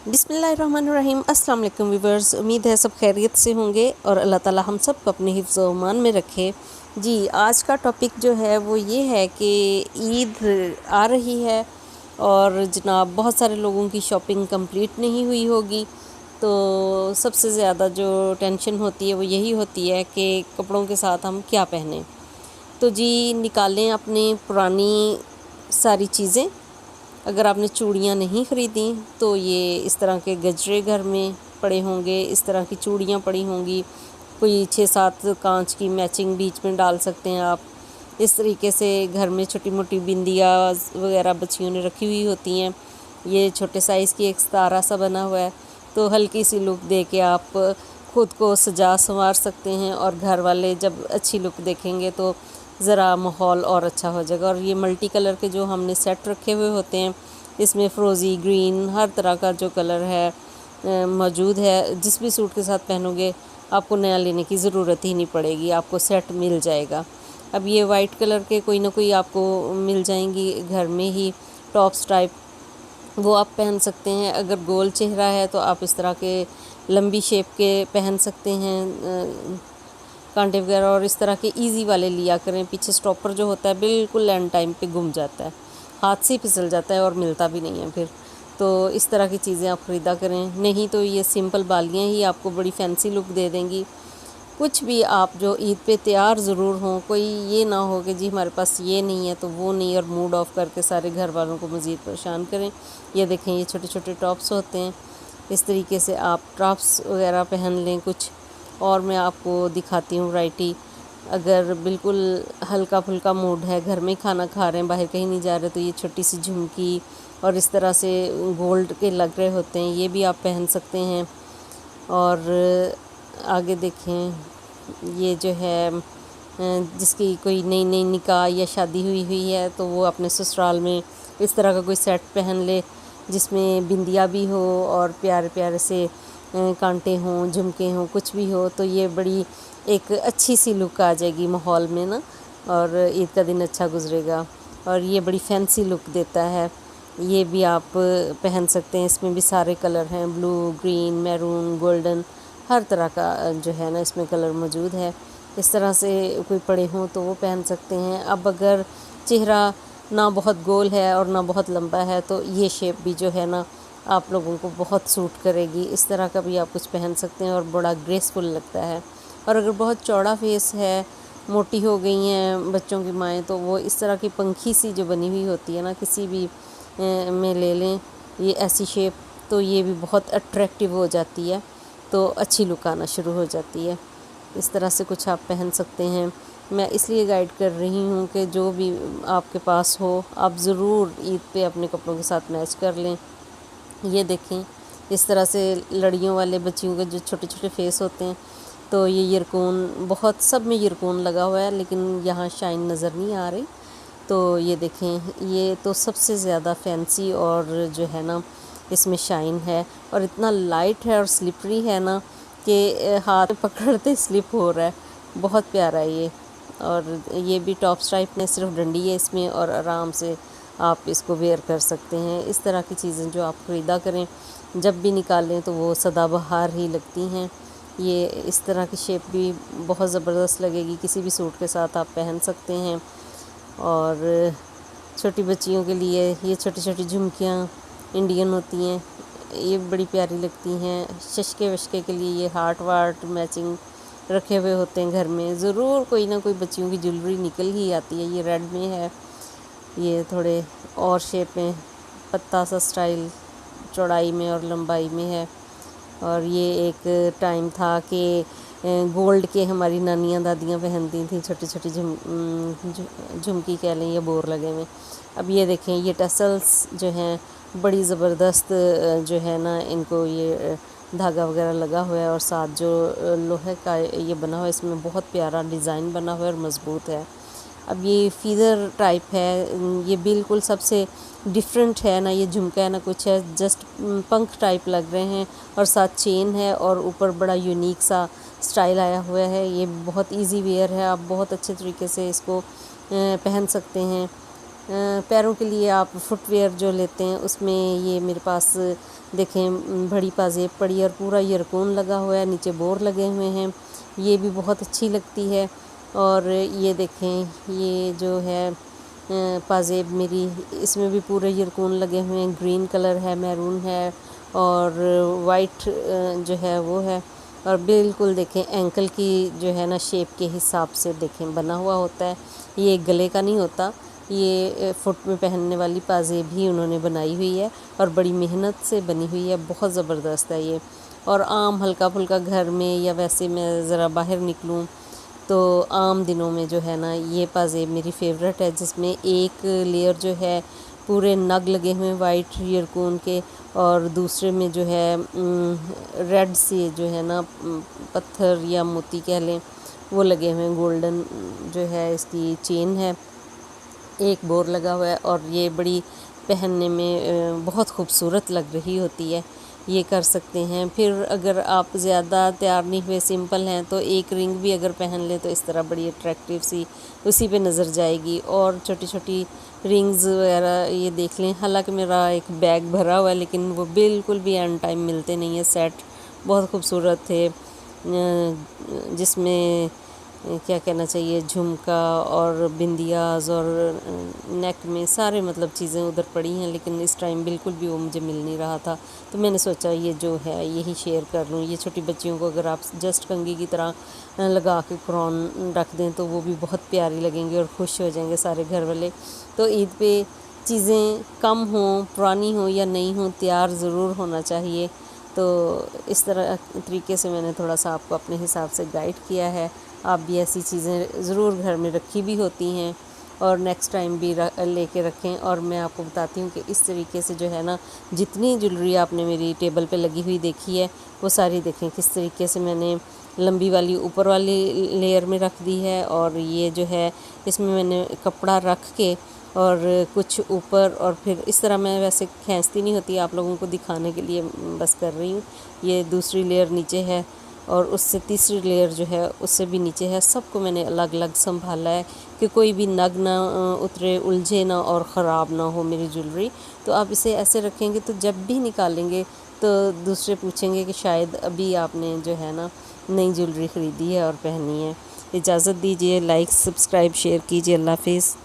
बिस्मिल्लाहिर्रहमानिर्रहीम। अस्सलाम वालेकुम व्यूवर्स, उम्मीद है सब खैरियत से होंगे और अल्लाह ताला हम सब को अपने हिफ्ज़ व अमान में रखे। जी, आज का टॉपिक जो है वो ये है कि ईद आ रही है और जनाब बहुत सारे लोगों की शॉपिंग कंप्लीट नहीं हुई होगी। तो सबसे ज़्यादा जो टेंशन होती है वो यही होती है कि कपड़ों के साथ हम क्या पहनें। तो जी, निकालें अपनी पुरानी सारी चीज़ें। अगर आपने चूड़ियाँ नहीं ख़रीदी तो ये इस तरह के गजरे घर में पड़े होंगे, इस तरह की चूड़ियाँ पड़ी होंगी, कोई 6-7 कांच की मैचिंग बीच में डाल सकते हैं आप। इस तरीके से घर में छोटी मोटी बिंदियाँ वगैरह बच्चियों ने रखी हुई होती हैं। ये छोटे साइज़ की एक सितारा सा बना हुआ है, तो हल्की सी लुक दे के आप ख़ुद को सजा संवार सकते हैं और घर वाले जब अच्छी लुक देखेंगे तो ज़रा माहौल और अच्छा हो जाएगा। और ये मल्टी कलर के जो हमने सेट रखे हुए होते हैं, इसमें फ़्रोज़ी, ग्रीन, हर तरह का जो कलर है मौजूद है। जिस भी सूट के साथ पहनोगे आपको नया लेने की ज़रूरत ही नहीं पड़ेगी, आपको सेट मिल जाएगा। अब ये वाइट कलर के कोई ना कोई आपको मिल जाएंगी घर में ही टॉप्स टाइप, वो आप पहन सकते हैं। अगर गोल चेहरा है तो आप इस तरह के लंबी शेप के पहन सकते हैं कांटे वगैरह, और इस तरह के इजी वाले लिया करें। पीछे स्टॉपर जो होता है बिल्कुल एंड टाइम पे गुम जाता है, हाथ से फिसल जाता है और मिलता भी नहीं है फिर। तो इस तरह की चीज़ें आप ख़रीदा करें, नहीं तो ये सिंपल बालियाँ ही आपको बड़ी फैंसी लुक दे देंगी। कुछ भी आप जो ईद पे तैयार ज़रूर हों, कोई ये ना हो कि जी हमारे पास ये नहीं है तो वो नहीं, और मूड ऑफ करके सारे घर वालों को मज़ीद परेशान करें। ये देखें, ये छोटे छोटे टॉप्स होते हैं, इस तरीके से आप टॉप्स वगैरह पहन लें कुछ। और मैं आपको दिखाती हूँ वैरायटी। अगर बिल्कुल हल्का फुल्का मूड है, घर में खाना खा रहे हैं, बाहर कहीं नहीं जा रहे, तो ये छोटी सी झुमकी और इस तरह से गोल्ड के लग रहे होते हैं, ये भी आप पहन सकते हैं। और आगे देखें, ये जो है जिसकी कोई नई नई निकाह या शादी हुई है तो वो अपने ससुराल में इस तरह का कोई सेट पहन ले जिसमें बिंदिया भी हो और प्यारे प्यारे से कांटे हों, झुमके हों, कुछ भी हो, तो ये बड़ी एक अच्छी सी लुक आ जाएगी माहौल में ना, और ईद का दिन अच्छा गुजरेगा। और ये बड़ी फैंसी लुक देता है, ये भी आप पहन सकते हैं। इसमें भी सारे कलर हैं, ब्लू, ग्रीन, मैरून, गोल्डन, हर तरह का जो है ना इसमें कलर मौजूद है। इस तरह से कोई पड़े हों तो वो पहन सकते हैं। अब अगर चेहरा ना बहुत गोल है और ना बहुत लंबा है तो ये शेप भी जो है ना आप लोगों को बहुत सूट करेगी। इस तरह का भी आप कुछ पहन सकते हैं और बड़ा ग्रेसफुल लगता है। और अगर बहुत चौड़ा फेस है, मोटी हो गई हैं बच्चों की माएँ, तो वो इस तरह की पंखी सी जो बनी हुई होती है ना, किसी भी में ले लें ये ऐसी शेप, तो ये भी बहुत अट्रैक्टिव हो जाती है, तो अच्छी लुक आना शुरू हो जाती है। इस तरह से कुछ आप पहन सकते हैं। मैं इसलिए गाइड कर रही हूँ कि जो भी आपके पास हो आप ज़रूर ईद पे अपने कपड़ों के साथ मैच कर लें। ये देखें, इस तरह से लड़ियों वाले बच्चियों के जो छोटे छोटे फेस होते हैं, तो ये यरकून, बहुत सब में यरकून लगा हुआ है लेकिन यहाँ शाइन नज़र नहीं आ रही। तो ये देखें, ये तो सबसे ज़्यादा फैंसी और जो है ना इसमें शाइन है, और इतना लाइट है और स्लिपरी है ना कि हाथ में पकड़ते स्लिप हो रहा है। बहुत प्यारा है ये। और ये भी टॉप्स टाइप में, सिर्फ डंडी है इसमें और आराम से आप इसको वेयर कर सकते हैं। इस तरह की चीज़ें जो आप ख़रीदा करें, जब भी निकालें तो वो सदाबहार ही लगती हैं। ये इस तरह की शेप भी बहुत ज़बरदस्त लगेगी, किसी भी सूट के साथ आप पहन सकते हैं। और छोटी बच्चियों के लिए ये छोटी छोटी झुमकियाँ इंडियन होती हैं, ये बड़ी प्यारी लगती हैं। शशके वशके के लिए ये हार्ट वार्ट मैचिंग रखे हुए होते हैं घर में। ज़रूर कोई ना कोई बच्चियों की ज्वेलरी निकल ही आती है। ये रेड में है, ये थोड़े और शेप में, पत्ता सा स्टाइल चौड़ाई में और लंबाई में है। और ये एक टाइम था कि गोल्ड के हमारी नानियाँ दादियाँ पहनती थी छोटी छोटी झुमकी कह लें या बोर लगे में। अब ये देखें, ये टसल्स जो हैं बड़ी ज़बरदस्त जो है ना, इनको ये धागा वगैरह लगा हुआ है और साथ जो लोहे का ये बना हुआ है, इसमें बहुत प्यारा डिज़ाइन बना हुआ है और मज़बूत है। अब ये फीदर टाइप है, ये बिल्कुल सबसे डिफरेंट है ना, ये झुमका है ना कुछ है, जस्ट पंख टाइप लग रहे हैं और साथ चेन है और ऊपर बड़ा यूनिक सा स्टाइल आया हुआ है। ये बहुत इजी वेयर है, आप बहुत अच्छे तरीके से इसको पहन सकते हैं। پیروں کے لیے آپ فٹ ویئر جو لیتے ہیں اس میں یہ میرے پاس دیکھیں بڑی پازیب پڑی اور پورا یرکون لگا ہوا ہے، نیچے بور لگے ہوئے ہیں، یہ بھی بہت اچھی لگتی ہے۔ اور یہ دیکھیں یہ جو ہے پازیب میری، اس میں بھی پورے یرکون لگے ہوئے ہیں، گرین کلر ہے، میرون ہے اور وائٹ جو ہے وہ ہے، اور بالکل دیکھیں اینکل کی جو ہے نا شیپ کے حساب سے دیکھیں بنا ہوا ہوتا ہے، یہ گلے کا نہیں ہوتا، یہ فٹ میں پہننے والی پازیب ہی انہوں نے بنائی ہوئی ہے اور بڑی محنت سے بنی ہوئی ہے، بہت زبردست ہے یہ۔ اور عام ہلکا پھلکا گھر میں یا ویسے میں ذرا باہر نکلوں تو عام دنوں میں جو ہے نا یہ پازیب میری فیورٹ ہے، جس میں ایک لیئر جو ہے پورے نگ لگے ہوئے وائٹ یرکون کے، اور دوسرے میں جو ہے ریڈ سے جو ہے نا پتھر یا موتی کہہ لیں وہ لگے ہوئے ہیں، گولڈن جو ہے اس کی چین ہے، ایک بور لگا ہوا ہے، اور یہ بڑی پہننے میں بہت خوبصورت لگ رہی ہوتی ہے، یہ کر سکتے ہیں۔ پھر اگر آپ زیادہ تیار نہیں ہوئے سمپل ہیں تو ایک رنگ بھی اگر پہن لیں تو اس طرح بڑی اٹریکٹیو سی اسی پہ نظر جائے گی، اور چھوٹی چھوٹی رنگز وغیرہ یہ دیکھ لیں، حالانکہ میرا ایک بیگ بھرا ہوا ہے لیکن وہ بالکل بھی اینڈ ٹائم ملتے نہیں ہیں، سیٹ بہت خوبصورت تھے جس میں کیا کہنا چاہیے جھمکا اور بندیاز اور نیک میں سارے مطلب چیزیں ادھر پڑی ہیں، لیکن اس ٹائم بالکل بھی وہ مجھے مل نہیں رہا تھا، تو میں نے سوچا یہ جو ہے یہی شیئر کر لوں۔ یہ چھوٹی بچیوں کو اگر آپ جسٹ کنگھی کی طرح لگا کے قرآن رکھ دیں تو وہ بھی بہت پیاری لگیں گے اور خوش ہو جائیں گے سارے گھر والے۔ تو عید پہ چیزیں کم ہوں، پرانی ہوں یا نہیں ہوں، تیار ضرور ہونا چاہیے۔ تو اس طریقے سے میں نے تھوڑا سا آپ کو اپنے حساب سے گائیڈ کیا ہے، آپ بھی ایسی چیزیں ضرور گھر میں رکھی بھی ہوتی ہیں اور نیکسٹ ٹائم بھی لے کے رکھیں۔ اور میں آپ کو بتاتی ہوں کہ اس طریقے سے جو ہے نا جتنی جیولری آپ نے میری ٹیبل پہ لگی ہوئی دیکھی ہے وہ ساری دیکھیں کس طریقے سے میں نے لمبی والی اوپر والی لیئر میں رکھ دی ہے، اور یہ جو ہے اس میں نے کپڑا رکھ کے اور کچھ اوپر، اور پھر اس طرح میں ویسے کھینچتی نہیں ہوتی، آپ لوگوں کو دکھانے کے لیے بس کر رہی ہوں۔ یہ دوسری لیئر نیچے ہے اور اس سے تیسری لیئر جو ہے اس سے بھی نیچے ہے، سب کو میں نے الگ الگ سنبھالا ہے کہ کوئی بھی نگ نہ اترے، الجھے نہ اور خراب نہ ہو میری جیولری۔ تو آپ اسے ایسے رکھیں گے تو جب بھی نکالیں گے تو دوسرے پوچھیں گے کہ شاید ابھی آپ نے جو ہے نا نئی جیولری خریدی ہے اور پہنی ہے۔ اجازت دیجیے، لائک سبسکرائب شیئر کیجیے، اللہ حافظ۔